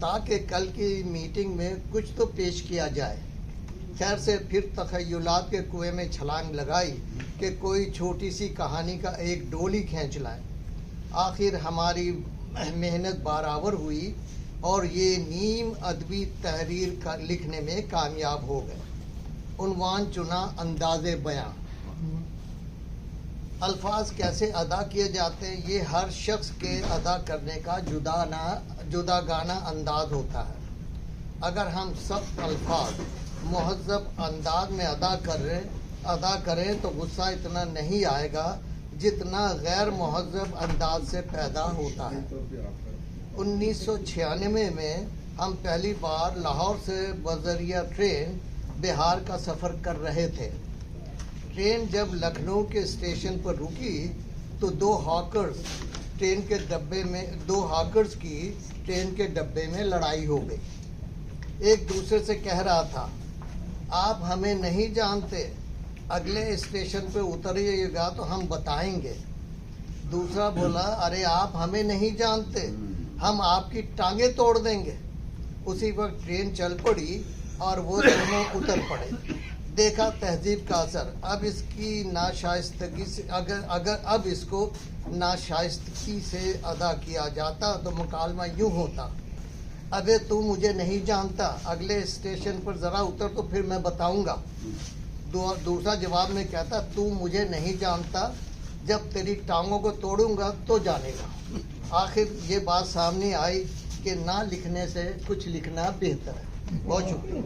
تاکہ کل کی میٹنگ میں کچھ تو پیش کیا جائے. خیر سے پھر تخیلات کے کنویں میں چھلانگ لگائی کہ کوئی چھوٹی سی کہانی کا ایک ڈول ہی کھینچ لائیں. آخر ہماری محنت برآور ہوئی اور یہ نیم ادبی تحریر لکھنے میں کامیاب ہو گئے. عنوان چنا انداز بیاں. الفاظ کیسے ادا کیے جاتے ہیں یہ ہر شخص کے ادا کرنے کا جداگانہ انداز ہوتا ہے. اگر ہم سب الفاظ مہذب انداز میں ادا کریں تو غصہ اتنا نہیں آئے گا جتنا غیر مہذب انداز سے پیدا ہوتا ہے. 1996 میں ہم پہلی بار لاہور سے بذریعہ ٹرین بہار کا سفر کر رہے تھے. ٹرین جب لکھنؤ کے اسٹیشن پر رکی تو دو ہاکرز کی ٹرین کے ڈبے میں لڑائی ہو گئی. ایک دوسرے سے کہہ رہا تھا آپ ہمیں نہیں جانتے, اگلے اسٹیشن پہ اتریے گا تو ہم بتائیں گے. دوسرا بولا ارے آپ ہمیں نہیں جانتے, ہم آپ کی ٹانگیں توڑ دیں گے. اسی وقت ٹرین چل پڑی اور وہ دونوں اتر پڑے. دیکھا تہذیب کا اثر. اب اس کی ناشائستگی سے اگر اب اس کو ناشائستگی سے ادا کیا جاتا تو مکالمہ یوں ہوتا ابے تو مجھے نہیں جانتا, اگلے اسٹیشن پر ذرا اتر تو پھر میں بتاؤں گا. دوسرا جواب میں کہتا تو مجھے نہیں جانتا, جب تیری ٹانگوں کو توڑوں گا تو جانے گا. آخر یہ بات سامنے آئی کہ نہ لکھنے سے کچھ لکھنا بہتر ہے. بہت شکریہ.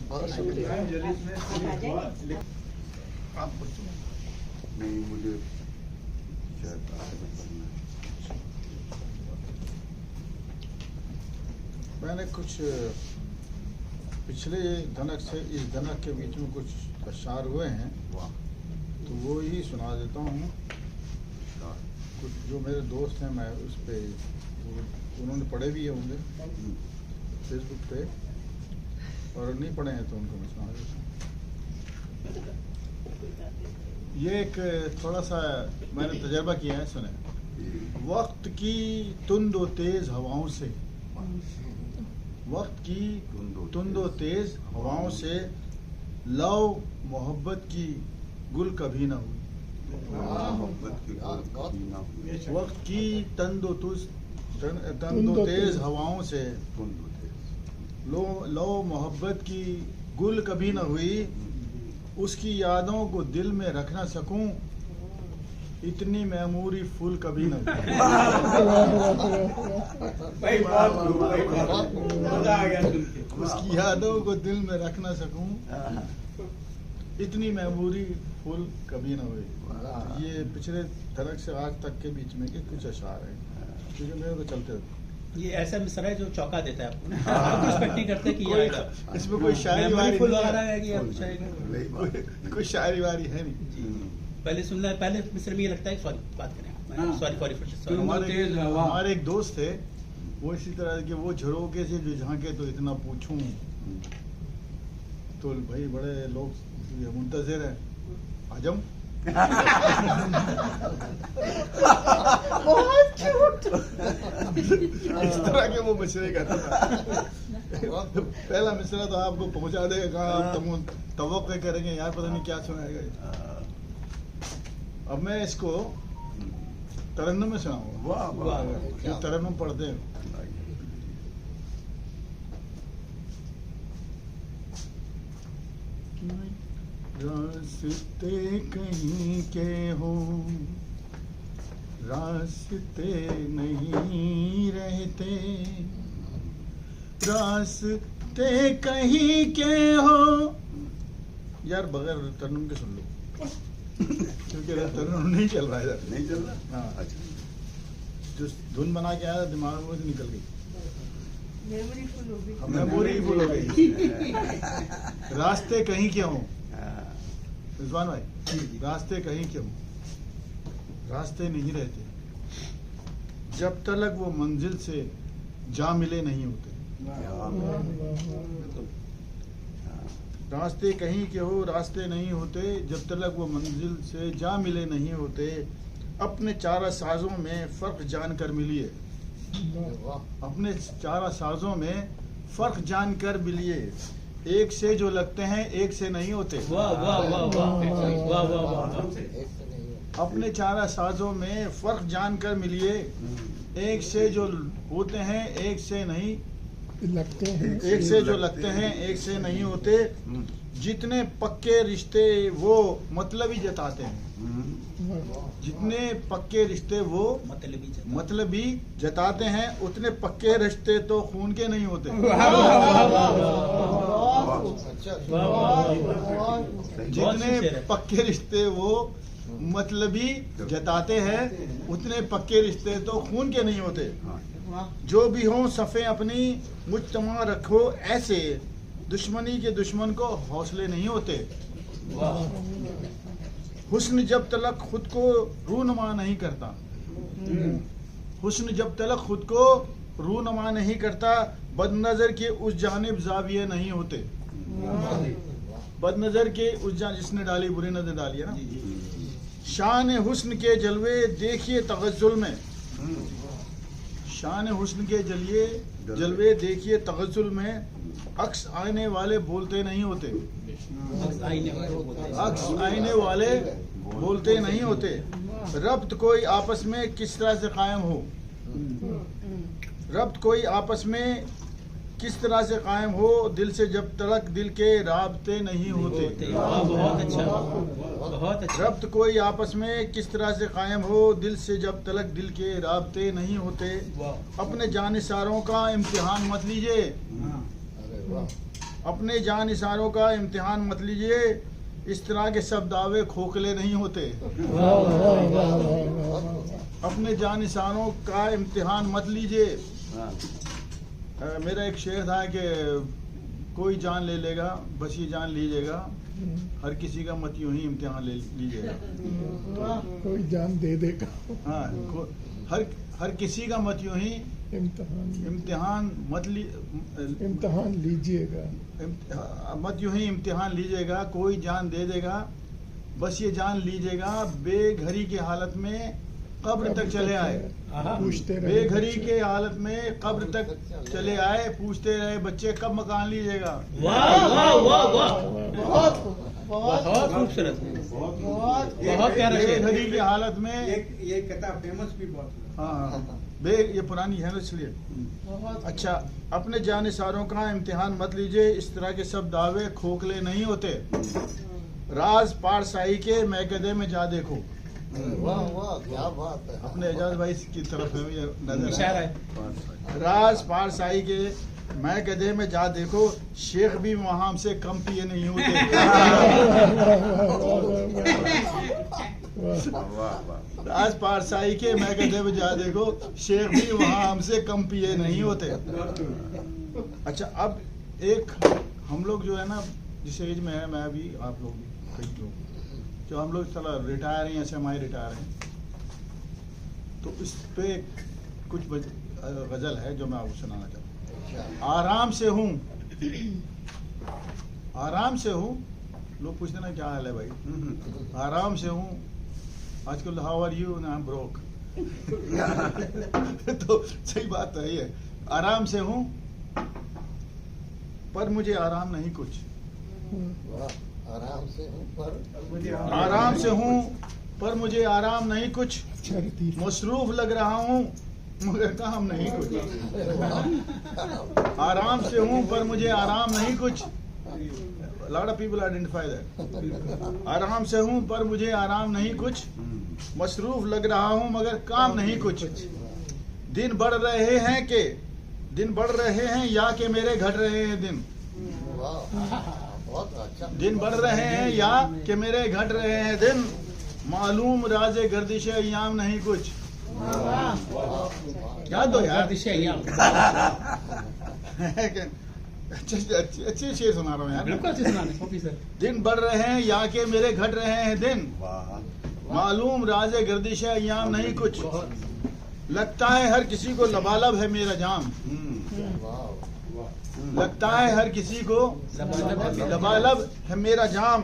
بہت شکریہ. میں نے کچھ پچھلے دھنک سے اس دھنک کے بیچ میں کچھ اشعار ہوئے ہیں تو وہی سنا دیتا ہوں. کچھ جو میرے دوست ہیں میں اس پہ انہوں نے پڑھے بھی ہوں گے فیس بک پہ, اور نہیں پڑھے ہیں تو ان کو میں سنا دیتا ہوں. یہ ایک تھوڑا سا میں نے تجربہ کیا ہے, سنیں. وقت کی تند و تیز ہواؤں سے, وقت کی تند و تیز ہواؤں سے لو محبت کی گل کبھی نہ ہوئی. وقت کی تند و تیز ہواؤں سے لو محبت کی گل کبھی نہ ہوئی. اس کی یادوں کو دل میں رکھ نہ سکوں, اتنی معموری پھول کبھی نہ ہوئی. اس کی یادوں کو دل میں رکھ نہ سکوں, اتنی معموری پھول کبھی نہ ہوئی. یہ پچھلے دھنک سے آج تک کے بیچ میں کے کچھ اشعار ہیں کیونکہ میرے کو چلتے ہوئے. یہ ایسا مصرع ہے جو چوکا دیتا ہے آپ کو, آپ ایکسپیکٹ نہیں کرتے کہ یہ آئے گا. اس میں کوئی شاعری واری کوئی شاعری واری ہے نہیں. پہلے سن لیں, پہلے مصرع میں یہ لگتا ہے سوری بات کریں, سوری. ہمارے ایک دوست تھے وہ اسی طرح کہ وہ جھروکے سے جو جھانکے تو اتنا پوچھوں, تو بھائی بڑے لوگ منتظر ہیں عجم. اس طرح کے وہ مشورے کرتا تھا. پہلا مصرع تو آپ کو پہنچا دے گا, آپ توقع کریں گے یار پتہ نہیں کیا سنائے گا. اب میں اس کو ترنم میں سناؤں گا, جو ترنم پڑھتے ہیں. راستے کہیں کے ہو, راستے نہیں رہتے, راستے کہیں کے ہو. یار بغیر ترنم کے سن لو کیونکہ ترنم نہیں چل رہا ہے, نہیں چل رہا. ہاں جو دھن بنا کے آیا دماغ میں سے نکل گئی, میموری فل ہو گئی. راستے کہیں کے ہوں رضوان بھائی, راستے کہیں کے ہوں, راستے نہیں رہتے جب تلک وہ منزل سے جا ملے نہیں ہوتے. راستے کہیں کے ہو, راستے نہیں ہوتے جب تلک وہ منزل سے جا ملے نہیں ہوتے. اپنے چارہ سازوں میں فرق جان کر ملیے. واہ اپنے چارہ سازوں میں فرق جان کر ملیے. ایک سے جو لگتے ہیں ایک سے نہیں ہوتے. واہ واہ واہ واہ واہ واہ واہ. ایک سے نہیں ہوتا. اپنے چارہ سازوں میں فرق جان کر ملیے. ایک سے جو ہوتے ہیں ایک سے نہیں لگتے ہیں ایک سے جو لگتے ہیں ایک سے نہیں ہوتے. جتنے پکے رشتے وہ مطلبی جتاتے ہیں. جتنے پکے رشتے وہ مطلبی جتاتے ہیں اتنے پکے رشتے تو خون کے نہیں ہوتے. اچھا جتنے پکے رشتے وہ مطلبی جتاتے ہیں اتنے پکے رشتے تو خون کے نہیں ہوتے. جو بھی ہوں صفیں اپنی مجتمع رکھو ایسے. دشمنی کے دشمن کو حوصلے نہیں ہوتے. حسن جب تلک خود کو رونما نہیں کرتا. حسن جب تلک خود کو رونما نہیں کرتا. بد نظر کے اس جانب زاویے نہیں ہوتے. بد نظر کے اس جانب جس نے ڈالی بری نظر ڈالی ہے نا. شان حسن کے جلوے دیکھیے تغزل میں. شان حسن کے جلوے دیکھیے تغزل میں. عکس آئینے والے بولتے نہیں ہوتے. عکس آئینے والے بولتے نہیں ہوتے. ربط کوئی آپس میں کس طرح سے قائم ہو. ربط کوئی آپس میں کس طرح سے قائم ہو. دل سے جب تلک دل کے رابطے نہیں ہوتے. بہت اچھا بہت اچھا. ربط کوئی آپس میں کس طرح سے قائم ہو. دل سے جب تلک دل کے رابطے نہیں ہوتے. اپنے جانثاروں کا امتحان مت لیجیے. ارے واہ اپنے جانثاروں کا امتحان مت لیجیے. اس طرح کے سب دعوے کھوکھلے نہیں ہوتے. اپنے جانثاروں کا امتحان مت لیجیے. میرا ایک شعر تھا کہ کوئی جان لے لے گا بس یہ جان لیجیے گا. ہر کسی کا مت یوں ہی امتحان لے لیجیے گا. کوئی جان دے دے گا. ہاں ہر کسی کا مت یوں ہی امتحان امتحان لیجیے گا. مت یوں ہی امتحان لیجیے گا. کوئی جان دے دے گا بس یہ جان لیجیے گا. بے گھری کی حالت میں قبر تک چلے آئے. پوچھتے بے رہے گھری کے حالت میں قبر تک چلے آئے. پوچھتے رہے بچے کب مکان لیجیے گا. واہ واہ واہ واہ. بہت خوبصورت. بہت پیارا بے شعر. گھری کی حالت میں یہ کتاب فیمس بھی بہت. ہاں یہ پرانی ہے نا اس لیے. اچھا اپنے جانثاروں کا امتحان مت لیجیے. اس طرح کے سب دعوے کھوکھلے نہیں ہوتے. راز پارسائی کے میکدے میں جا دیکھو. واہ واہ کیا بات ہے. اپنے اعجاز بھائی کی طرف ہے یہ نظر اشارہ ہے. راز پارسائی کے میکدے میں جا دیکھو. شیخ بھی وہاں سے کم پیے نہیں ہوتے. راز پارسائی کے میکدے میں جا دیکھو. شیخ بھی وہاں ہم سے کم پیے نہیں ہوتے. اچھا اب ایک ہم لوگ جو ہے نا جس ایج میں ہے میں بھی آپ لوگ بھی کئی لوگ جو ہم لوگ چلا ریٹائر ہیں یا سیمی ریٹائر ہیں تو اس پہ کچھ غزل ہے جو میں آپ کو سنانا چاہتا ہوں. آرام سے ہوں آرام سے ہوں. لوگ پوچھتے نا کیا حال ہے بھائی. آرام سے ہوں. آج کل ہاؤ آر یو نا بروک. تو صحیح بات تو یہ ہے. آرام سے ہوں پر مجھے آرام نہیں کچھ. آرام سے ہوں پر آرام سے ہوں پر مجھے آرام نہیں کچھ. اچھا لطیف. مصروف لگ رہا ہوں مگر کام نہیں کچھ. آرام سے ہوں پر مجھے آرام نہیں کچھ. Lot of people identify that. آرام سے ہوں پر مجھے آرام نہیں کچھ. مصروف لگ رہا ہوں مگر کام نہیں کچھ. دن بڑھ رہے ہیں یا کہ میرے گھٹ رہے ہیں دن. بہت اچھا. دن بڑھ رہے ہیں یا کہ میرے گھٹ رہے ہیں دن. معلوم راز گردش ایام نہیں کچھ. یاد دو یار. گردش ایام. اچھے شعر سنا رہا ہوں یار. بالکل اچھے سنانے کافی سر. دن بڑھ رہے ہیں یا کہ میرے گھٹ رہے ہیں دن. معلوم راز گردش ایام نہیں کچھ. لگتا ہے ہر کسی کو لبالب ہے میرا جام. لگتا ہے ہر کسی کو لبالب ہے میرا جام.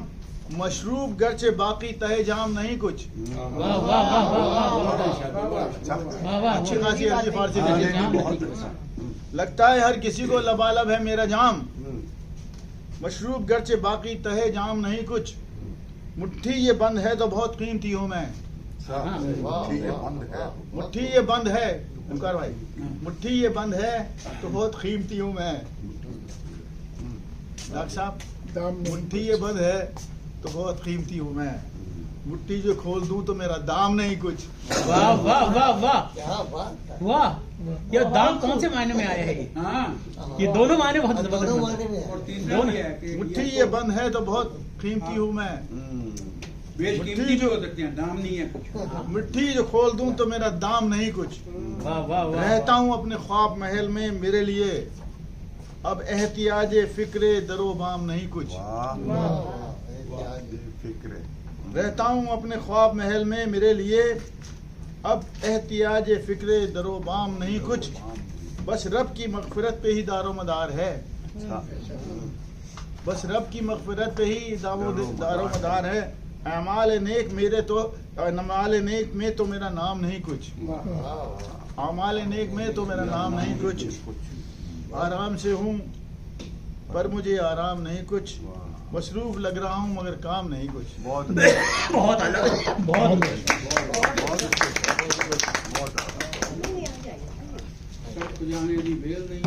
مشروب گرچہ باقی تہ جام نہیں کچھ. واہ واہ واہ واہ واہ واہ اچھی خاصی عربی فارسی لکھی. لگتا ہے ہر کسی کو لبالب ہے میرا جام. مشروب گرچہ باقی تہ جام نہیں کچھ. مٹھی یہ بند ہے تو بہت قیمتی ہوں میں. مٹھی یہ بند ہے اوکار بھائی. مٹھی یہ بند ہے تو بہت قیمتی ہوں میں. ڈاکٹر صاحب دام نہیں مٹھی یہ بند ہے تو بہت قیمتی ہوں میں. مٹھی جو کھول دوں تو میرا دام نہیں کچھ. واہ واہ واہ واہ کیا بات ہے. واہ. یہ دام کون سے معنی میں آیا ہے یہ؟ ہاں یہ دونوں معنی بہت دونوں زبردست معنی میں اور ہے. تیسرا بھی ہے کہ مٹھی یہ بند ہے تو بہت قیمتی ہوں میں. بیش قیمتی بھی ہو سکتے ہیں، دام نہیں ہے کچھ. مٹھی جو کھول دوں تو میرا دام نہیں کچھ. واہ واہ واہ. رہتا ہوں اپنے خواب محل میں میرے لیے اب احتیاج فکر در و بام نہیں کچھ. رہتا ہوں اپنے خواب محل میں میرے لیے اب احتیاج فکر در و بام نہیں کچھ. بس رب کی مغفرت پہ ہی دار و مدار ہے. بس رب کی مغفرت پہ ہی دار و مدار ہے. اعمال نیک میرے تو اعمال نیک میں تو میرا نام نہیں کچھ. اعمال نیک میں تو میرا نام نہیں کچھ. آرام سے ہوں پر مجھے آرام نہیں کچھ. مصروف لگ رہا ہوں مگر کام نہیں کچھ. بہت بہت سب جانے دی بیل نہیں،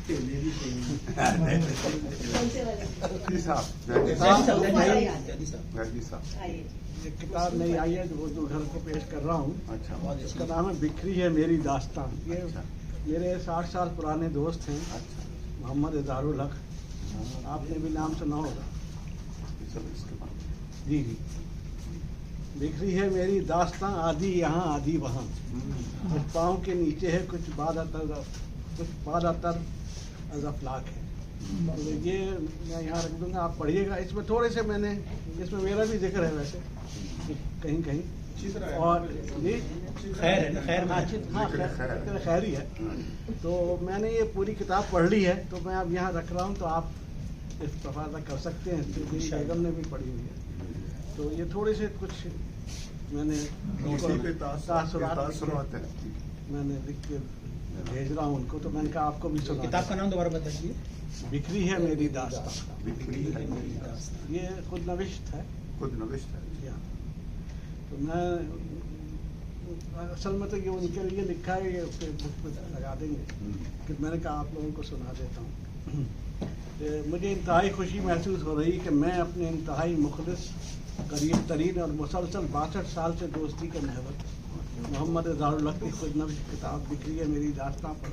ٹھیلے بھی صحیح یہ کتاب نئی آئی ہے جو گھر کو پیش کر رہا ہوں. اس کا نام ہے بکھری ہے میری داستان. یہ میرے 60 سال پرانے دوست ہیں محمد اظہار الحق. آپ نے بھی نام سنا ہوگا. جی جی. بکھری ہے میری داستان، آدھی یہاں آدھی وہاں. کچھ پاؤں کے نیچے ہے، کچھ بالاتر از افلاک ہے. تو یہ میں یہاں رکھ دوں گا، آپ پڑھیے گا. اس میں تھوڑے سے میں نے اس میں میرا بھی ذکر ہے ویسے کہیں کہیں. اور جی خیر ہے نا، خیر میں ہاں خیر ہی ہے. تو میں نے یہ پوری کتاب پڑھ لی ہے تو میں اب یہاں رکھ رہا ہوں تو آپ استفادہ کر سکتے ہیں. میری بیگم نے بھی پڑھی ہوئی ہے. تو یہ تھوڑے سے کچھ میں نے تاثرات میں نے لکھ کے بھیج رہا ہوں ان کو. تو میں نے کہا آپ کو بھی سنا. کتاب کا نام دوبارہ بتائیے. بکھری ہے میری داستان. یہ خود نوشت ہے. تو میں اصل میں تو یہ ان کے لیے لکھا ہے، یہ اس کے بک پہ لگا دیں گے کہ میں نے کہا آپ لوگوں کو سنا دیتا ہوں. مجھے انتہائی خوشی محسوس ہو رہی کہ میں اپنے انتہائی مخلص قریب ترین اور مسلسل 62 سال سے دوستی کے محور محمد اظہار الحق کی خود نوشت کتاب بکھری ہے میری داستان پر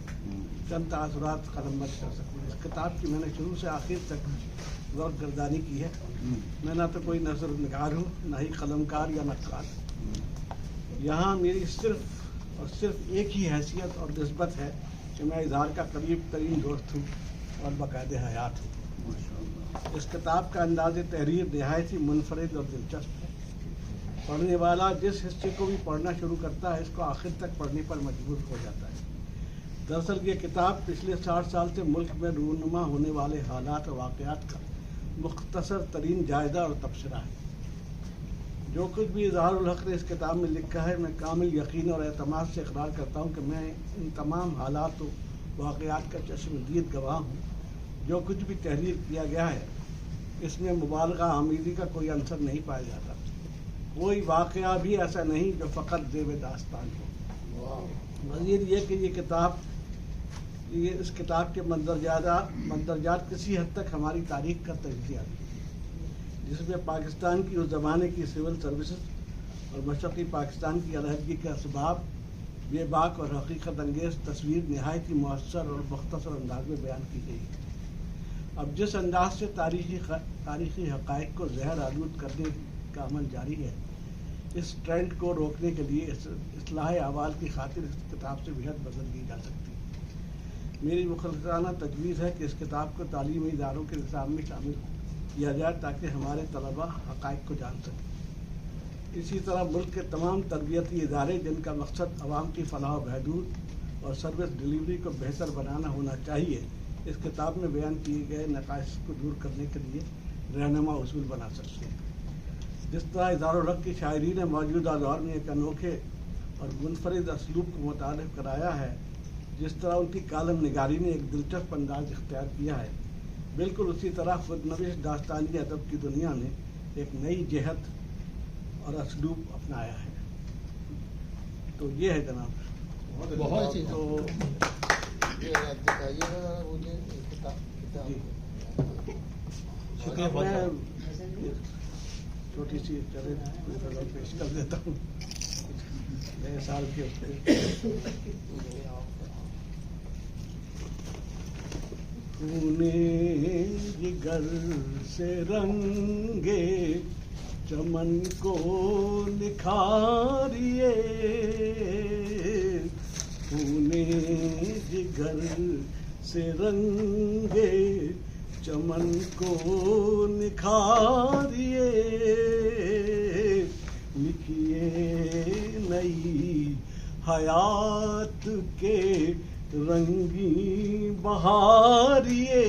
چند تاثرات قلم بند کر سکوں. اس کتاب کی میں نے شروع سے آخر تک غور گردانی کی ہے. میں نہ تو کوئی نظر نگار ہوں نہ ہی قلم کار یا نقاد. یہاں میری صرف اور صرف ایک ہی حیثیت اور نسبت ہے کہ میں اظہار کا قریب ترین دوست ہوں اور باقاعدہ حیات ہوں. اس کتاب کا انداز تحریر نہایت ہی منفرد اور دلچسپ ہے. پڑھنے والا جس حصے کو بھی پڑھنا شروع کرتا ہے اس کو آخر تک پڑھنے پر مجبور ہو جاتا ہے. دراصل یہ کتاب پچھلے 60 سال سے ملک میں رونما ہونے والے حالات اور واقعات کا مختصر ترین جائزہ اور تبصرہ ہے. جو کچھ بھی اظہار الحق نے اس کتاب میں لکھا ہے میں کامل یقین اور اعتماد سے اقرار کرتا ہوں کہ میں ان تمام حالات و واقعات کا چشمدید گواہ ہوں. جو کچھ بھی تحریر کیا گیا ہے اس میں مبالغہ آمیزی کا کوئی عنصر نہیں پایا جاتا. کوئی واقعہ بھی ایسا نہیں جو فقط زیب داستان ہو. مزید یہ کہ اس کتاب کے مندرجات کسی حد تک ہماری تاریخ کا تجزیہ ہے جس میں پاکستان کی اس زمانے کی سول سروسز اور مشرقی پاکستان کی علیحدگی کے اسباب بے باک اور حقیقت انگیز تصویر نہایت ہی مؤثر اور مختصر انداز میں بیان کی گئی ہے. اب جس انداز سے تاریخی حقائق کو زہر آلود کرنے کا عمل جاری ہے اس ٹرینڈ کو روکنے کے لیے اصلاح احوال کی خاطر اس کتاب سے بےحد بدل دی جا سکتی ہے. میری مخلصانہ تجویز ہے کہ اس کتاب کو تعلیمی اداروں کے نظام میں شامل کیا جائے تاکہ ہمارے طلباء حقائق کو جان سکیں. اسی طرح ملک کے تمام تربیتی ادارے جن کا مقصد عوام کی فلاح و بہبود اور سروس ڈلیوری کو بہتر بنانا ہونا چاہیے اس کتاب میں بیان کیے گئے نقائص کو دور کرنے کے لیے رہنما اصول بنا سکتے ہیں. جس طرح اظہار الحق کی شاعری نے موجودہ دور میں ایک انوکھے اور منفرد اسلوب کو متعارف کرایا ہے، جس طرح ان کی کالم نگاری نے ایک دلچسپ انداز اختیار کیا ہے، بالکل اسی طرح خود نویس داستانی ادب کی دنیا نے ایک نئی جہت اور اسلوب اپنایا ہے. تو یہ ہے جناب. بہت اچھی تو یہ دکھائیے گا مجھے کتاب. جی. شکریہ اب بہت میں بہت. چھوٹی سی غزل پیش کر دیتا ہوں نئے سال کے اس پہ. تونے جگر سے رنگے چمن کو نکھاریے، تونے جگر سے رنگے چمن کو نکھاریے، لکھیے نئی حیات کے رنگی بہاریے،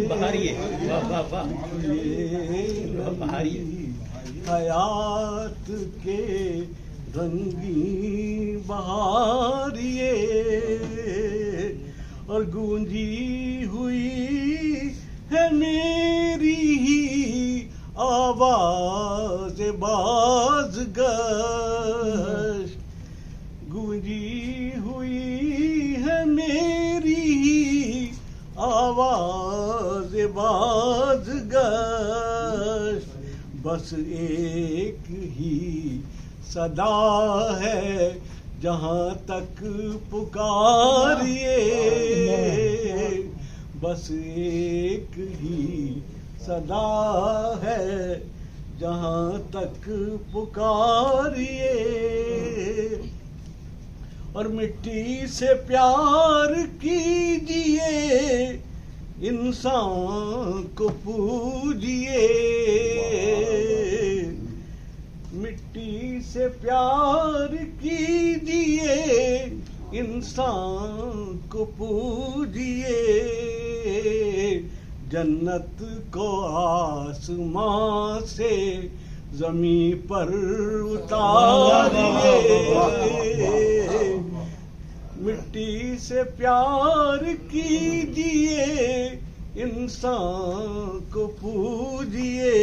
بہاریے. واہ واہ واہ. بہاریے. حیات کے رنگی بہاریے، اور گونجی ہوئی ہے میری ہی آواز بازگشت، گونجی ہوئی ہے میری ہی آواز بازگشت، بس ایک ہی صدا ہے جہاں تک پکاریے، بس ایک ہی صدا ہے جہاں تک پکاریے، اور مٹی سے پیار کیجیے، انسان کو پوجیے، مٹی سے پیار کیجیے، انسان کو پوجیے، جنت کو آسمان سے زمین پر اتاریے، مٹی سے پیار کیجیے، انسان کو پوجیے،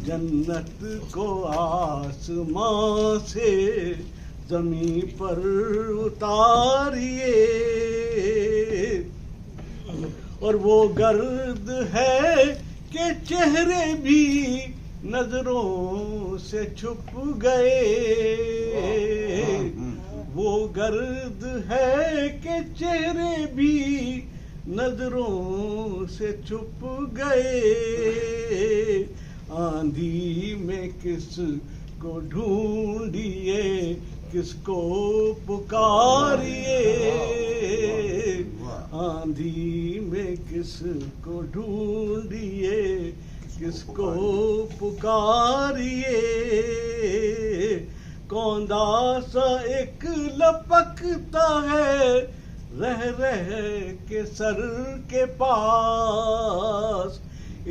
جنت کو آسمان سے زمین پر اتاریے، اور وہ گرد ہے کہ چہرے بھی نظروں سے چھپ گئے، وہ گرد ہے کہ چہرے بھی نظروں سے چھپ گئے، آندھی میں کس کو ڈھونڈیے، کس کو پکاریے، آندھی میں کس کو ڈھونڈیے، کس کو پکاریے، کوندا سا ایک لپکتا ہے رہ رہ کے سر کے پاس،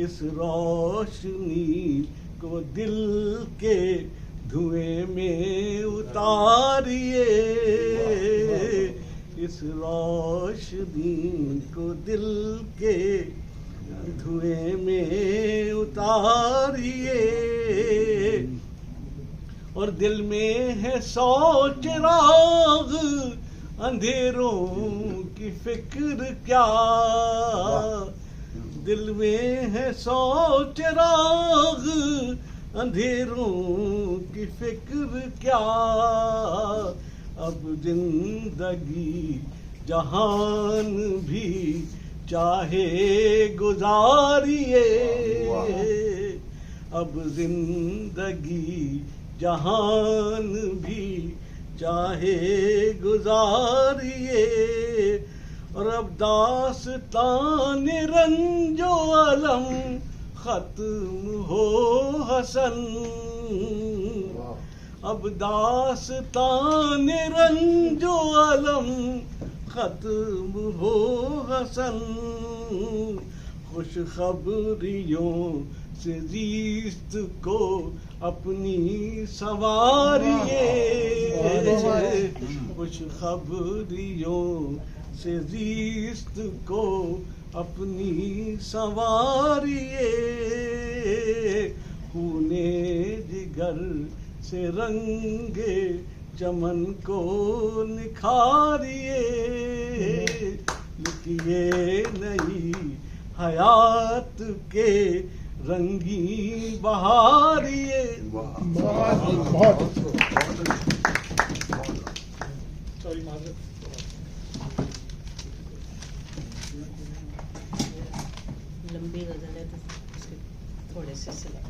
اس روشنی کو دل کے دھوئیں میں اتاریے، اس روشنی کو دل کے دھوئیں میں اتاریے، اور دل میں ہے 100 چراغ، اندھیروں کی فکر کیا، دل میں ہے 100 چراغ، اندھیروں کی فکر کیا، اب زندگی جہان بھی چاہے گزاریے، اب زندگی جہان بھی چاہے گزاریے، اور اب داستان رنج و الم ختم ہو حسن، اب داستان رنج و الم ختم ہو حسن، خوش خبریوں سے زیست کو اپنی سنواریے خوش خبریوں سے زیست کو اپنی سنواریے خون جگر سے رنگ چمن کو نکھاریے لکھیے نئی حیات کے رنگی بہاریے. بہت سوری معذرت. لمبی غزل ہے تو اس کے تھوڑے سے سلیکٹ.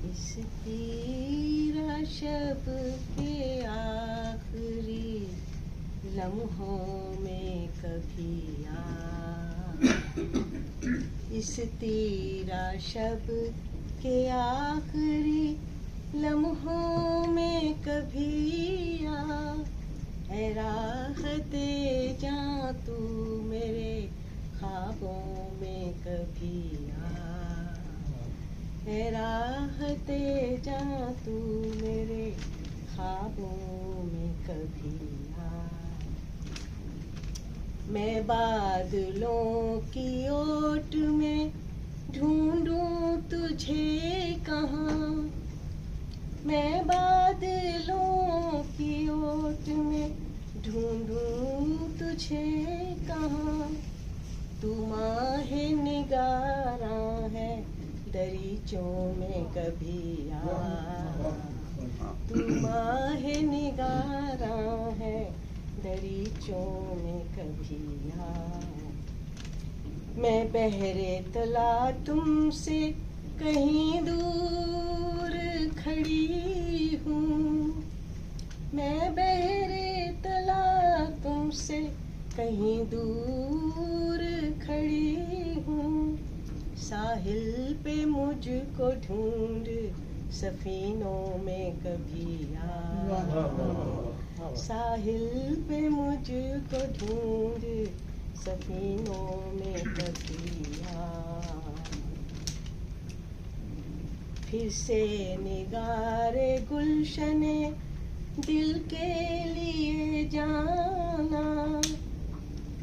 اس تیرا شب کے آخری لمحوں میں کبھی آ. اس تیرا شب کے آخری لمحوں میں کبھی آ. اے راحت جاں تو میرے خوابوں میں کبھی آ. اے راحت جاں تو میرے خوابوں میں کبھی آ. میں بادلوں کی اوٹ میں ڈھونڈوں تجھے کہاں. میں بادلوں کی اوٹ میں ڈھونڈوں تجھے کہاں. تو ماہ نگاراں ہے دریچوں میں کبھی آ. تو ماہ نگاراں ہے دریچوں میں کبھی آ. میں بحر طلا تم سے کہیں دور کھڑی ہوں. میں بحر طلا تم سے کہیں دور کھڑی ہوں. ساحل پہ مجھ کو ڈھونڈ سفینوں میں کبھی آ. ساحل پہ مجھ کو ڈھونڈ سفینوں میں کبھی آ. پھر سے نگار گلشن دل کے لیے جانا.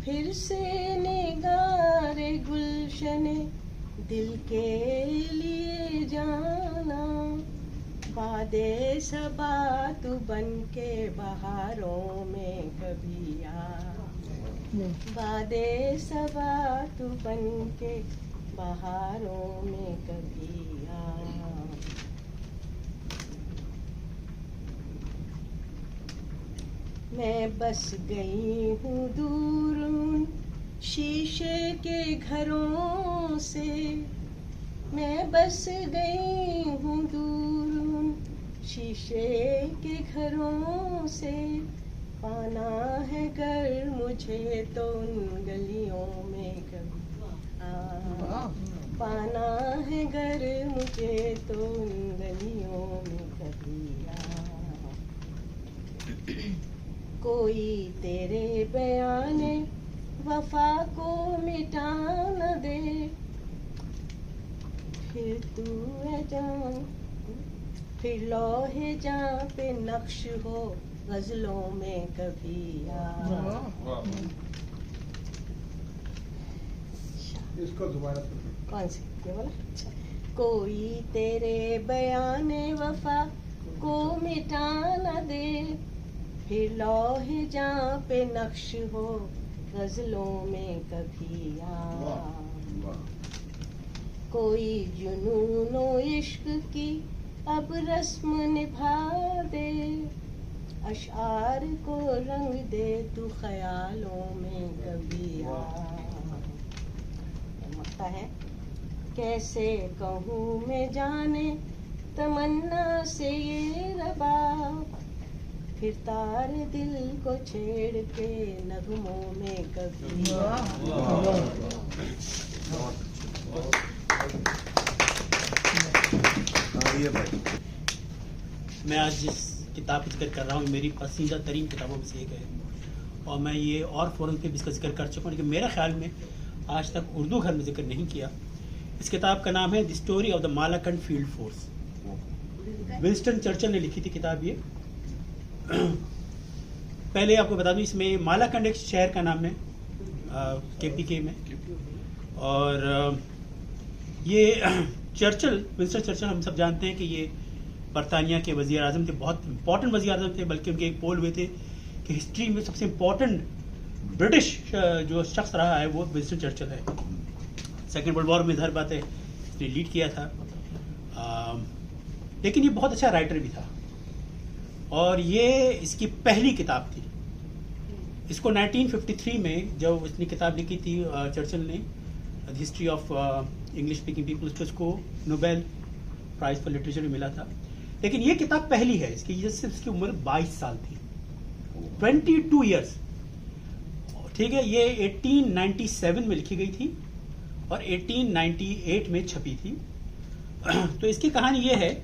پھر سے نگار گلشن دل کے لیے جانا. باد صبا تو بن کے بہاروں میں کبھی آ. باد صبا تو بن کے بہاروں میں کبھی آ. میں بس گئی ہوں دور ان شیشے کے گھروں سے. میں بس گئی ہوں دور ان شیشے کے گھروں سے. پانا ہے گر مجھے تو ان گلیوں میں کبھی آ. پانا ہے گر مجھے تو ان گلیوں میں کبھی آ. کوئی تیرے بیان وفا کو مٹا نہ دے. پھر تو اے جان پھر لوح جاں پہ نقش ہو غزلوں میں کبھی آ. اس کو دوبارہ کون سی یہ والا؟ اچھا. کوئی تیرے بیان وفا کو مٹا نہ دے. پھر لوح جاں پہ نقش ہو غزلوں میں کبھی آ. کوئی جنون و عشق کی اب رسم نبھا دے. اشعار کو رنگ دے تو خیالوں میں کبھی آ. مقطع ہے. کیسے کہوں میں جانے تمنا سے یہ رباب. پھر تار دل کو چھیڑ کے نغموں میں کبھی آ. میں آج جس کتاب کا ذکر کر رہا ہوں میری پسندیدہ ترین کتابوں میں سے ایک ہے اور میں یہ اور فورم پہ بھی اس کا ذکر کر چکا ہوں، لیکن میرے خیال میں آج تک اردو گھر میں ذکر نہیں کیا. اس کتاب کا نام ہے the story of the Malakand field force. Winston Churchill نے لکھی تھی کتاب یہ. پہلے آپ کو بتا دوں اس میں مالاکنڈ ایک شہر کا نام ہے KPK میں، اور یہ ونسٹن چرچل ہم سب جانتے ہیں کہ یہ برطانیہ کے وزیر اعظم تھے، بہت امپورٹنٹ وزیر اعظم تھے، بلکہ ان کے ایک پول ہوئے تھے کہ ہسٹری میں سب سے امپورٹنٹ برٹش جو شخص رہا ہے وہ ونسٹن چرچل ہے. سیکنڈ ورلڈ وار میں ظاہر بات ہے اس نے لیڈ کیا تھا، لیکن یہ بہت اچھا رائٹر بھی تھا، اور یہ اس کی پہلی کتاب تھی. اس کو 1953 میں جب اس نے کتاب لکھی تھی چرچل نے history of English speaking people, اس کو نوبیل پرائز فار لٹریچر میں ملا تھا. لیکن یہ کتاب پہلی ہے اس کی، صرف اس کی عمر 22 سال تھی، 22 ایئرس. ٹھیک ہے، یہ 1897 میں لکھی گئی تھی اور 1898 میں چھپی تھی. تو اس کی کہانی یہ ہے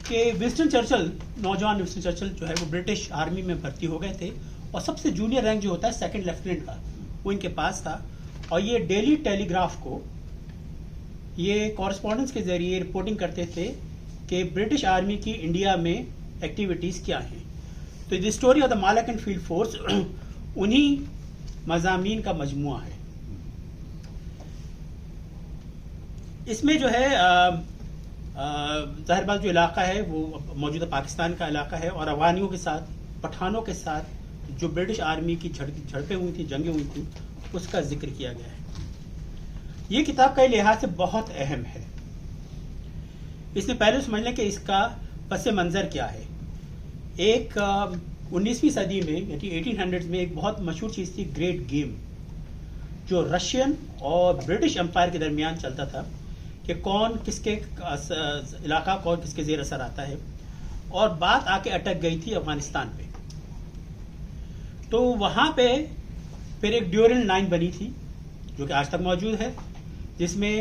کہ ونسٹن چرچل، نوجوان ونسٹن چرچل جو ہے وہ برٹش آرمی میں بھرتی ہو گئے تھے، اور سب سے جونیئر رینک جو ہوتا ہے سیکنڈ لیفٹیننٹ کا وہ ان کے پاس تھا. اور یہ ڈیلی ٹیلی گراف کو یہ کورسپونڈنس کے ذریعے رپورٹنگ کرتے تھے کہ برٹش آرمی کی انڈیا میں ایکٹیویٹیز کیا ہیں. تو the story of the Malakand field force انہی مضامین کا مجموعہ ہے. اس میں جو ہے ظاہر بات جو علاقہ ہے وہ موجودہ پاکستان کا علاقہ ہے، اور افغانیوں کے ساتھ، پٹھانوں کے ساتھ جو برٹش آرمی کی جھڑپیں ہوئی تھیں، جنگیں ہوئی تھیں، اس کا ذکر کیا گیا ہے. یہ کتاب کئی لحاظ سے بہت اہم ہے. اس میں پہلے سمجھ لیں کہ اس کا پس منظر کیا ہے. ایک 19ویں صدی میں یعنی 1800 میں ایک بہت مشہور چیز تھی گریٹ گیم، جو رشین اور برٹش امپائر کے درمیان چلتا تھا کہ کون کس کے علاقہ، کون کس کے زیر اثر آتا ہے. اور بات آ کے اٹک گئی تھی افغانستان پہ. تو وہاں پہ پھر ایک ڈیورنٹ لائن بنی تھی جو کہ آج تک موجود ہے، جس میں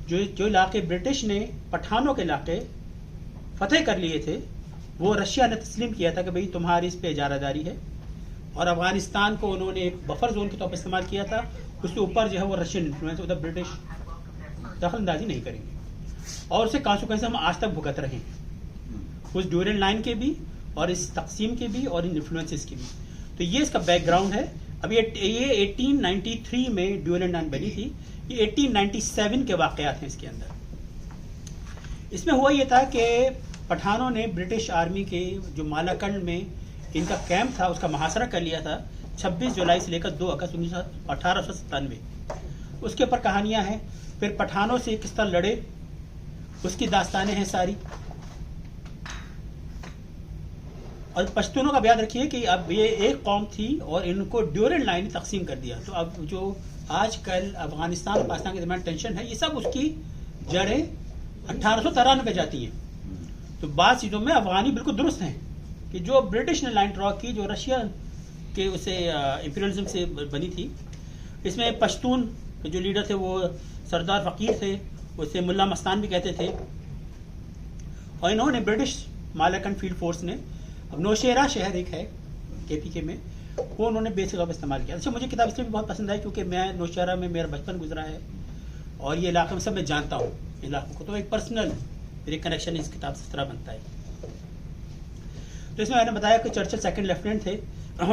جو علاقے برٹش نے پٹھانوں کے علاقے فتح کر لیے تھے وہ رشیا نے تسلیم کیا تھا کہ بھئی تمہاری اس پہ اجارہ داری ہے، اور افغانستان کو انہوں نے ایک بفر زون کے طور پر استعمال کیا تھا. اس کے اوپر جو ہے وہ رشین انفلوئنس ہوتا، برٹش دخل اندازی نہیں کریں گے، اور اسے کانسیکوینس ہم آج تک بھگت رہے ہیں، اس ڈیورنٹ لائن کے بھی اور اس تقسیم کے بھی اور ان انفلوئنسز کے بھی. تو یہ اس کا بیک گراؤنڈ ہے. اب یہ 1893 میں ڈیورنٹ لائن بنی تھی، یہ 1897 کے واقعات ہیں اس کے اندر. اس میں ہوا یہ تھا کہ پٹھانوں نے برٹش آرمی کے جو مالاکنڈ میں ان کا کیمپ تھا اس کا محاصرہ کر لیا تھا 26 جولائی سے لے کر 2 اگست 1897. اس کے اوپر کہانیاں ہیں. پھر پٹھانوں سے کس طرح لڑے اس کی داستانیں ہیں ساری. اور پشتونوں کا یاد رکھیے کہ اب یہ ایک قوم تھی اور ان کو ڈیورنٹ لائن تقسیم کر دیا. تو اب جو آج کل افغانستان اور پاکستان کے درمیان ٹینشن ہے یہ سب اس کی جڑیں 1893 پہ جاتی ہیں. تو بعض چیزوں میں افغانی بالکل درست ہیں کہ جو برٹش نے لائن ڈرا کی جو رشیا کے اسے امپیریلزم سے بنی تھی. اس میں پشتون جو لیڈر تھے وہ سردار فقیر تھے، اسے ملا مستان بھی کہتے تھے. اور انہوں نے برٹش مالاکنڈ فیلڈ فورس نے، اب نوشیرہ شہر ایک ہے KPK میں، وہ انہوں نے بیس کے طور پر استعمال کیا. اچھا مجھے کتاب اس لیے بھی بہت پسند آئی کیونکہ میں نوشیرہ میں میرا بچپن گزرا ہے اور یہ علاقے میں سب میں جانتا ہوں علاقوں کو، تو ایک پرسنل میری کنیکشن اس کتاب سے اس طرح بنتا ہے. تو اس میں نے بتایا کہ چرچل سیکنڈ لیفٹیننٹ تھے،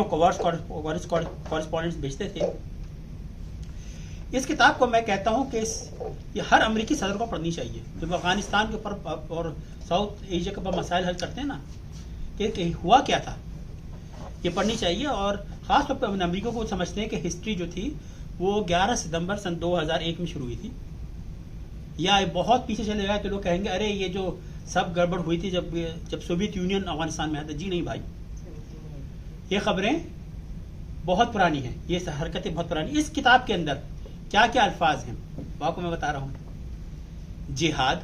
کورسپونڈنٹس بھیجتے تھے. اس کتاب کو میں کہتا ہوں کہ یہ ہر امریکی صدر کو پڑھنی چاہیے جب افغانستان کے اوپر اور ساؤتھ ایشیا کے اوپر مسائل حل کرتے ہیں نا کہ ہوا کیا تھا، یہ پڑھنی چاہیے. اور خاص طور پر امریکوں کو سمجھتے ہیں کہ ہسٹری جو تھی وہ 11 ستمبر سن 2001 میں شروع ہوئی تھی، یا بہت پیچھے چلے گئے تو لوگ کہیں گے ارے یہ جو سب گڑبڑ ہوئی تھی جب سوویت یونین افغانستان میں آیا تھا. جی نہیں بھائی، یہ خبریں بہت پرانی ہیں، یہ حرکتیں بہت پرانی. اس کتاب کے اندر کیا کیا الفاظ ہیں وہ آپ کو میں بتا رہا ہوں. جہاد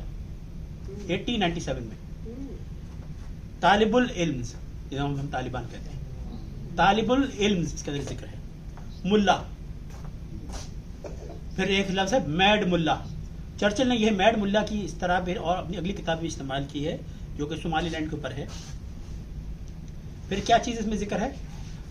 1897 میں، طالب العلمز جنہیں ہم طالبان کہتے ہیں، طالب العلمز اس کا ذکر ہے. ملا، پھر ایک لفظ ہے میڈ ملا. چرچل نے یہ میڈ ملا کی اس طرح پھر اور اپنی اگلی کتاب میں استعمال کی ہے جو کہ صومالی لینڈ کے اوپر ہے. پھر کیا چیز اس میں ذکر ہے؟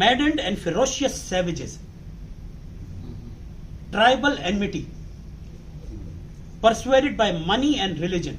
maddened and ferocious savages, tribal enmity, persuaded by money and religion.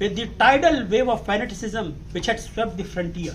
with the tidal wave of fanaticism which had swept the frontier.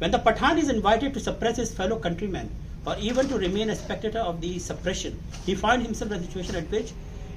When the Pathan is invited to suppress his fellow countrymen, or even to remain a spectator of the suppression, he finds himself in a situation at which,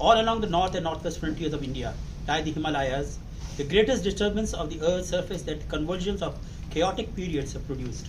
All along the north and northwest frontiers of India lie the Himalayas, the greatest disturbance of the earth's surface that convulsions of chaotic periods have produced.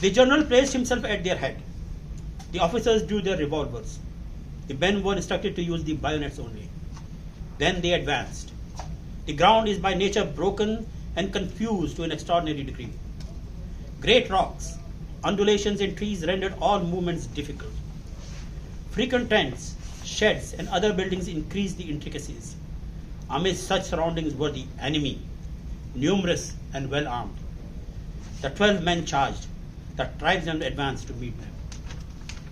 The general placed himself at their head. The officers drew their revolvers. The men were instructed to use the bayonets only. Then they advanced. The ground is by nature broken and confused to an extraordinary degree. Great rocks, undulations and trees rendered all movements difficult. Frequent tents, sheds and other buildings increased the intricacies. Amidst such surroundings were the enemy, numerous and well armed. The 12 men charged. The tribesmen advanced to meet them.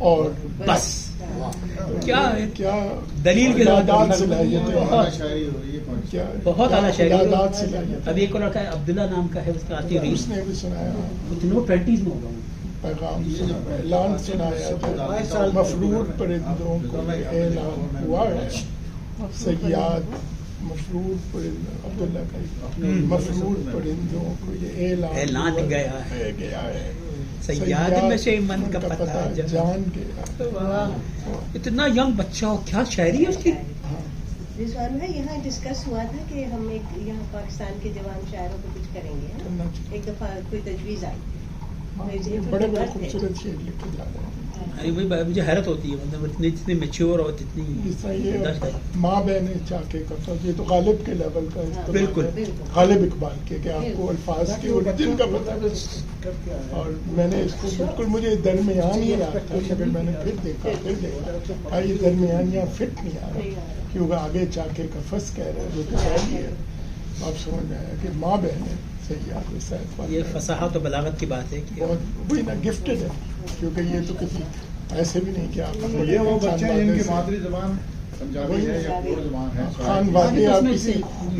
اور بس کیا کیا دلیل کے تعداد صلاحیتیں اعلیٰ شاعری ہو رہی ہے پاکستان کیا بہت اعلیٰ شاعری. تعداد صلاحیتیں. ابھی ایک اور لڑکا ہے عبداللہ نام کا ہے, اس کا آتی ہے اس نے بھی سنایا, اتنوں 20s میں ہوگا. پیغام سنا, اعلان سنایا, مفرور پرندوں کو یہ اعلان ہوا ہے. سیاد مفرور پرندوں, عبداللہ کا مفرور پرندوں کو یہ اعلان گیا ہے. سیاد میں سے من کا پتہ جان گیا. اتنا ینگ بچہ ہو, کیا شاعری ہے اس کی. رضوان بھائی, یہاں ڈسکس ہوا تھا کہ ہم ایک یہاں پاکستان کے جوان شاعروں کو کچھ کریں گے. ایک دفعہ کوئی تجویز آئی, بڑے بڑے خوبصورت شعر لکھے جا رہے ہیں. مجھے حیرت ہوتی ہے, مطلب جتنی میچور اور جس طرح جتنی یہ ماں بہنیں چاکے کا, یہ تو غالب کے لیول کا ہے. بالکل. غالب اقبال کے کہ آپ کو الفاظ کے اوریجن کا پتہ ہے. اور میں نے اس کو بالکل, مجھے درمیان ہی یاد تھا, مگر میں نے پھر دیکھا یہ درمیان یہاں فٹ نہیں آ رہا, کیونکہ آگے چاکے کا فس کہہ رہے ہیں جو کہ پہلی ہے. آپ سمجھ میں آیا کہ ماں بہنیں یہ فصاحت و بلاغت کی بات ہے کہ بہت وہی نا گفٹڈ ہے, کیونکہ یہ تو کسی ایسے بھی نہیں کہ آپ یہ وہ بچے ہیں جن کی مادری زبان پنجابی ہے یا کوئی زبان ہے. خان واقعی آپ کسی,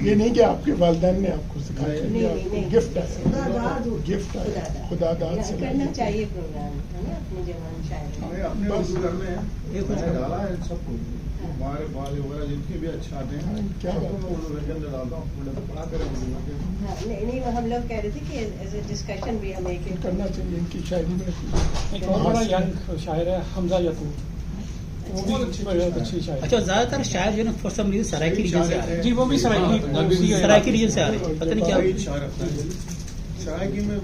یہ نہیں کہ آپ کے والدین نے آپ کو سکھایا, گفٹ ہے, گفٹ ہے, خدا داد سے کرنا چاہیے پروگرام اپنے جوان شاعر. ہمیں اپنے اردو کرنے ہیں, میں نے ڈالا ہے سب کو, ہمارے والے وغیرہ جن کے بھی اچھے آتے ہیں کیا اردو ورژن ڈالتا ہوں, پڑھا کریں نہیں, ہم لوگ کہہ رہے تھے کہ ایز اے ڈسکشن بھی ہمیں کرنا چاہیے. ان کی شاعری میں ایک اور بڑا ینگ شاعر ہے حمزہ یعقوب, وہ بھی بہت اچھی شاعر. اچھا, زیادہ تر شاعر جو ہے نا for some reason Saraiki region سے آ رہے ہیں. جی, وہ بھی سرائکی ریجن سے آ رہے ہیں, پتہ نہیں کیا. سرائکی میں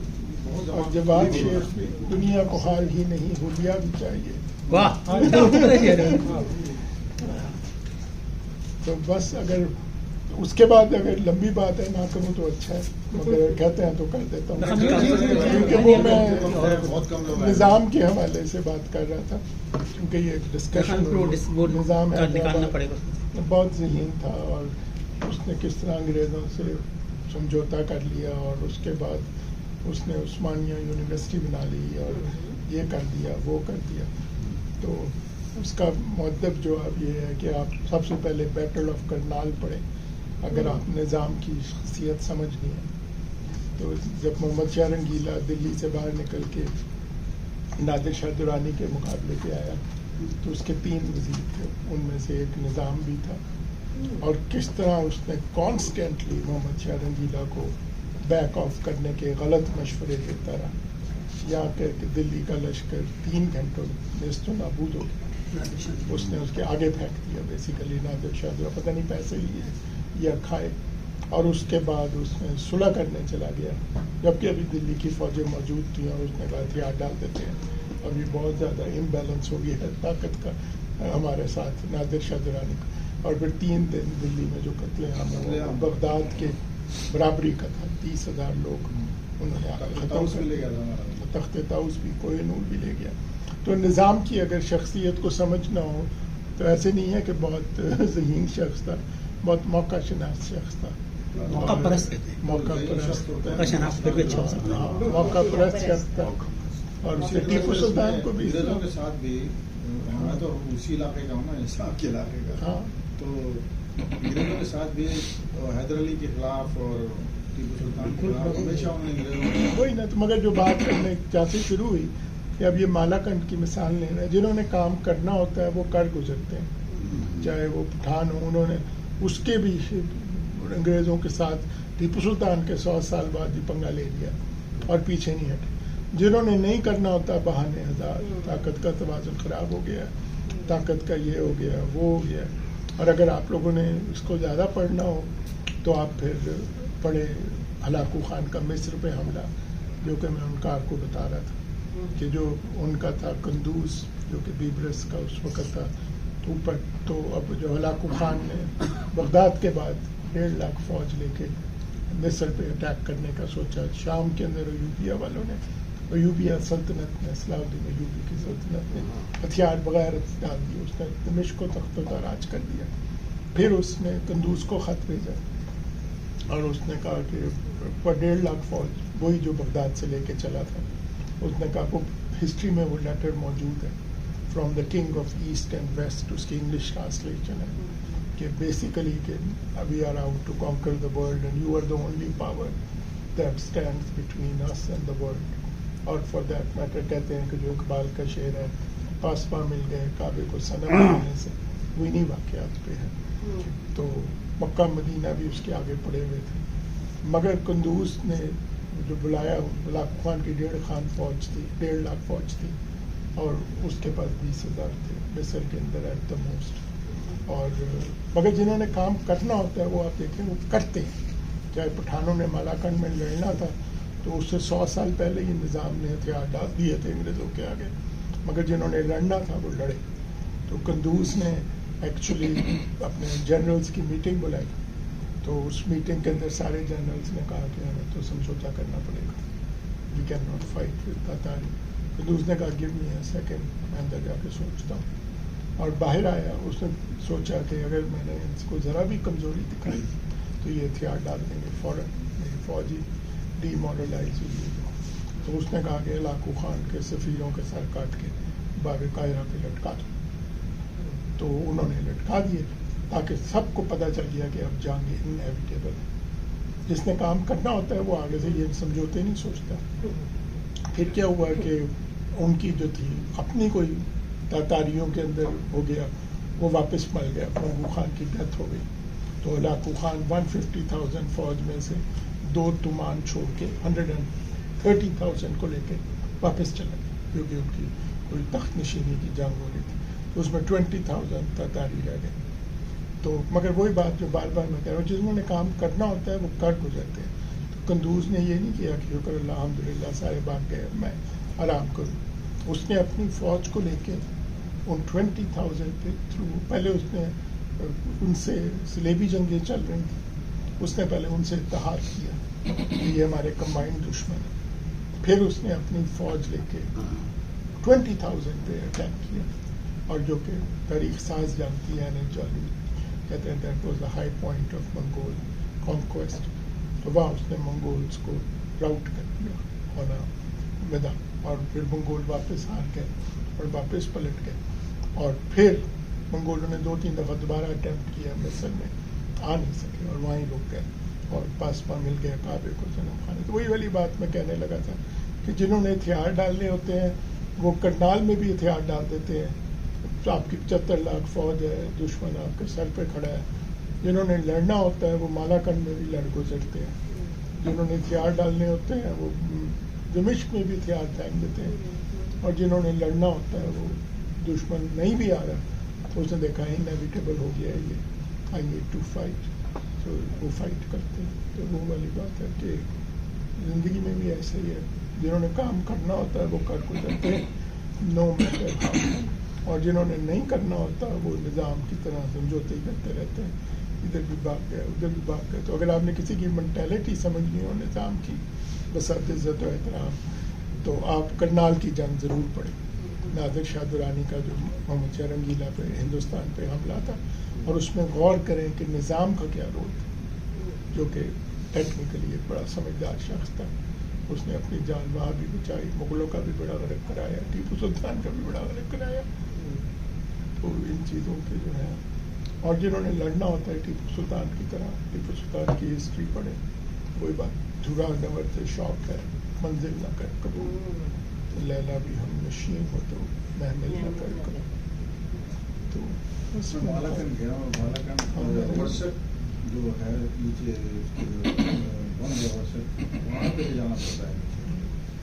بہت اور جواب شیخ دنیا کو حال ہی نہیں ہولیا بھی چاہیے. واہ. تو بس اگر اس کے بعد اگر لمبی بات ہے نہ کروں تو اچھا ہے, مگر کہتے ہیں تو کر دیتا ہوں, کیونکہ وہ میں نظام کے حوالے سے بات کر رہا تھا, کیونکہ یہ ایک ڈسکشن نظام نکالنا پڑے گا. بہت ذہین تھا, اور اس نے کس طرح انگریزوں سے سمجھوتا کر لیا, اور اس کے بعد اس نے عثمانیہ یونیورسٹی بنا لی, اور یہ کر دیا وہ کر دیا. تو اس کا مؤدب جواب یہ ہے کہ آپ سب سے پہلے بیٹل آف کرنال پڑھیں اگر آپ نظام کی شخصیت سمجھنی ہے. تو جب محمد شاہ رنگیلا دلی سے باہر نکل کے نادر شاہ درانی کے مقابلے پہ آیا تو اس کے 3 وزیر تھے, ان میں سے ایک نظام بھی تھا, اور کس طرح اس نے کانسٹینٹلی محمد شاہ رنگیلا کو بیک آف کرنے کے غلط مشورے دیتا رہا, یہاں کہ دلی کا لشکر 3 گھنٹوں نیست و نابود ہو گیا. اس نے اس کے آگے پھینک دیا بیسیکلی نادر شاہ, پتہ نہیں پیسے لیے یا کھائے, اور اس کے بعد اس نے صلح کرنے چلا گیا, جبکہ ابھی دلی کی فوجیں موجود تھیں, اور اس نے کہا ہتھیار ڈال دیتے ہیں, ابھی بہت زیادہ امبیلنس ہو گیا ہے طاقت کا ہمارے ساتھ نادر شاہ درانی کا. اور پھر 3 دن دلی میں جو قتل عام بغداد کے برابری کا تھا, 30,000 لوگ انہوں نے ختم کر لیا, تخت طاؤس بھی کوہ نور بھی لے گیا. تو نظام کی اگر شخصیت کو سمجھنا ہو تو ایسے نہیں ہے کہ بہت ذہین شخص تھا, بہت موقع شناس شخص تھا. موقع پرست کہتے ہیں, موقع پرست موقع شناس پھر بھی اچھا ہو سکتا ہے. موقع پرست شخص تھا, اور اس نے ٹیپو سلطان کو بھی انگریزوں کے ساتھ بھی, میں تو اسی علاقے کا ہوں نا, اسحاق کے علاقے کا, ہاں, تو انگریزوں کے ساتھ بھی حیدر علی کے خلاف اور ٹیپو سلطان کے خلاف ہمیشہ انہوں نے وہی نا. تو مگر جو بات کرنے جہاں سے شروع ہوئی کہ اب یہ مالا کنڈ کی مثال لے رہے ہیں, جنہوں نے کام کرنا ہوتا ہے وہ کر گزرتے ہیں, چاہے وہ پٹھان ہو, انہوں نے اس کے بھی انگریزوں کے ساتھ ٹیپو سلطان کے 100 سال بعد ہی پنگا لے لیا اور پیچھے نہیں ہٹے. جنہوں نے نہیں کرنا ہوتا بہانے ہزار, طاقت کا توازن خراب ہو گیا, طاقت کا یہ ہو گیا وہ ہو گیا. اور اگر آپ لوگوں نے اس کو زیادہ پڑھنا ہو تو آپ پھر پڑھے ہلاکو خان کا مصر پہ حملہ, جو کہ میں ان کا آپ کو بتا رہا تھا کہ جو ان کا تھا قندوز, جو کہ بیبرس کا اس وقت تھا اوپر. تو اب جو ہلاکو خان نے بغداد کے بعد 1.5 لاکھ فوج لے کے مصر پہ اٹیک کرنے کا سوچا, شام کے اندر ایوبیا والوں نے, ایوبیا سلطنت نے, صلاح الدین ایوبی کی سلطنت نے ہتھیار بغیر ڈال دیے, اس نے دمشق کو تخت و تاراج کر دیا. پھر اس نے قندوز کو خط بھیجا اور اس نے کہا کہ 1.5 لاکھ فوج, وہی جو بغداد سے لے کے چلا تھا, اس نے کہا وہ ہسٹری میں وہ لیٹر موجود ہے, from the king of east and west, اس کی انگلش ٹرانسلیشن ہے کہ بیسیکلی کہ we are out to conquer the world and you are the only power that stands between us and the world. اور for that matter کہتے ہیں کہ جو اقبال کا شعر ہے پاسپا مل گئے کعبے کو صنم بنانے سے، وہ انہیں واقعات پہ ہے. تو مکہ مدینہ بھی اس کے آگے پڑے ہوئے تھے. مگر قندوز نے جو بلایا، لاکھ خان کی 1.5 لاکھ فوج تھی اور اس کے پاس 20,000 تھے مصر کے اندر ایٹ دا موسٹ. اور مگر جنہوں نے کام کرنا ہوتا ہے وہ آپ دیکھیں وہ کرتے ہیں. چاہے پٹھانوں نے مالاکنڈ میں لڑنا تھا تو اس سے 100 سال پہلے ہی نظام نے ہتھیار ڈال دیے تھے انگریزوں کے آگے، مگر جنہوں نے لڑنا تھا وہ لڑے. تو قندوز نے ایکچولی اپنے جنرلز کی میٹنگ بلائی، تو اس میٹنگ کے اندر سارے جنرلز نے کہا کہ ہمیں تو سمجھوتا کرنا پڑے گا، we can not fight with تاتاری. قندوز نے کہا گیو می اے سیکنڈ، میں اندر جا کے سوچتا ہوں. اور باہر آیا، اس نے سوچا کہ اگر میں نے اس کو ذرا بھی کمزوری دکھائی تو یہ ہتھیار ڈال دیں گے فوراً، میری فوج ہی ڈی مورلائز ہوئی. تو اس نے کہا کہ لاکو خان کے سفیروں کے سر کاٹ کے باب قاہرہ پہ لٹکا دو. تو انہوں نے لٹکا دیے تاکہ سب کو پتہ چل گیا کہ اب جنگ انیویٹیبل ہے. جس نے کام کرنا ہوتا ہے وہ آگے سے یہ سمجھوتے نہیں سوچتا. پھر کیا ہوا کہ ان کی جو تھی اپنی کوئی تاتاریوں کے اندر ہو گیا، وہ واپس مل گیا. منگو خان کی ڈیتھ ہو گئی تو لاکو خان 150,000 فوج میں سے 2 تمان چھوڑ کے 130,000 کو لے کے واپس چلا گیا، کیونکہ ان کی کوئی تخت نشینی کی جنگ ہو رہی تھی. اس میں 20,000 تاتاری رہ گئے. تو مگر وہی بات جو بار بار میں کہہ رہا ہوں، جنہوں نے کام کرنا ہوتا ہے وہ کر گزرتے ہیں. تو قندوز نے یہ نہیں کیا کہ شکر اللہ الحمدللہ سارے بھاگ گئے میں آرام کروں. اس نے اپنی فوج کو لے کے ان 20,000 پہ تھرو، پہلے اس نے ان سے صلیبی جنگیں چل رہی تھیں، اس نے پہلے ان سے اتحاد کیا کہ یہ ہمارے کمبائنڈ دشمن ہیں. پھر اس نے اپنی فوج لے کے 20,000 پہ اٹیک کیا، اور جو کہ تاریخ ساز جانتی ہے جالو کہتے ہیں that was the high point of Mongol conquest. تو وہاں اس نے منگولز کو راؤٹ کر دیا ہونا ودا، اور پھر منگول واپس ہار گئے اور واپس پلٹ گئے. اور پھر منگولوں نے 2-3 دفعہ دوبارہ اٹیمپٹ کیا مصر میں، آ نہیں سکے اور وہیں رک گئے اور پاسپا مل گیا کعبے کو صنم خانے. تو وہی والی بات میں کہنے لگا تھا کہ جنہوں نے ہتھیار ڈالنے ہوتے ہیں وہ کرنال میں بھی ہتھیار ڈال دیتے ہیں. تو آپ کی 75 لاکھ فوج ہے، دشمن آپ کے سر پہ کھڑا ہے. جنہوں نے لڑنا ہوتا ہے وہ مالاکنڈ میں بھی لڑ گزرتے ہیں. جنہوں نے ہتھیار ڈالنے ہوتے ہیں وہ دمشق میں بھی ہتھیار پھینک دیتے ہیں. اور جنہوں نے لڑنا ہوتا ہے وہ دشمن نہیں بھی آ رہا تو اس نے دیکھا انیویٹیبل ہو گیا ہے یہ، آئی نیڈ ٹو فائٹ، تو وہ فائٹ کرتے ہیں. تو وہ والی بات ہے کہ زندگی میں بھی ایسا ہی ہے، جنہوں نے کام کرنا ہوتا ہے وہ کر گزرتے ہیں نو میٹر ہاؤ. اور جنہوں نے نہیں کرنا ہوتا وہ نظام کی طرح سمجھوتے ہی کرتے رہتے ہیں، ادھر بھی بھاگ گئے ادھر بھی بھاگ گئے. تو اگر آپ نے کسی کی مینٹیلٹی سمجھنی ہو نظام کی بسات عزت و احترام، تو آپ کرنال کی جنگ ضرور پڑھیں. نادر شاہ درانی کا جو محمد شاہ رنگیلا پہ ہندوستان پہ حملہ تھا، اور اس میں غور کریں کہ نظام کا کیا رول تھا، جو کہ ٹیکنیکلی ایک بڑا سمجھدار شخص تھا. اس نے اپنی جان وہاں بھی بچائی، مغلوں کا بھی بڑا غرق کرایا، ٹیپو سلطان کا بھی بڑا غرق کرایا. تو ان چیزوں کے جو ہے، اور جنہوں نے لڑنا ہوتا ہے ٹیپو سلطان کی طرح، ٹیپو سلطان کی ہسٹری پڑھیں. وہی بات جھگا نور سے شوق ہے منزل نہ کر کبھی، لیلا بھی ہم نشین ہو تو محمل نہ کر کبھی. تو اس میں مالاکنڈ گیا، اور مالاکنڈ ورشپ جو ہے نیچے بن گیا ورشپ، وہاں پہ بھی جانا پڑتا ہے.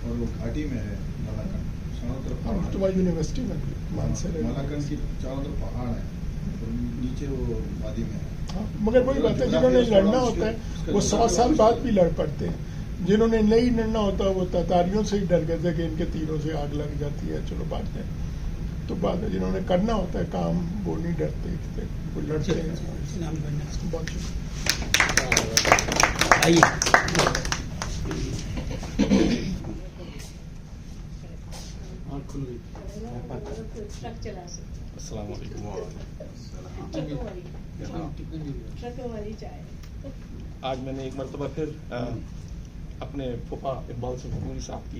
اور وہ گھاٹی میں ہے مالاکنڈ، چاروں طرف پہاڑ تمہاری یونیورسٹی میں بھی مالاکنڈ کی چاروں طرف پہاڑ ہے، اور نیچے وہ وادی میں ہے. مگر وہی بات ہے، جنہوں نے لڑنا ہوتا ہے وہ 100 سال بعد بھی لڑ پڑتے ہیں. جنہوں نے نہیں لڑنا ہوتا وہ تاتاریوں سے ہی ڈر گئے تھے کہ ان کے تیروں سے آگ لگ جاتی ہے، چلو بات ہے. تو بات ہے جنہوں نے کرنا ہوتا ہے کام وہ نہیں ڈرتے، وہ لڑتے ہیں. بہت شکریہ. آئیے ٹرک چلا سکتے. السلام علیکم. ٹرکوں والی چائے. آج میں نے ایک مرتبہ پھر اپنے پھوپھا اقبال سے حکومت صاحب کی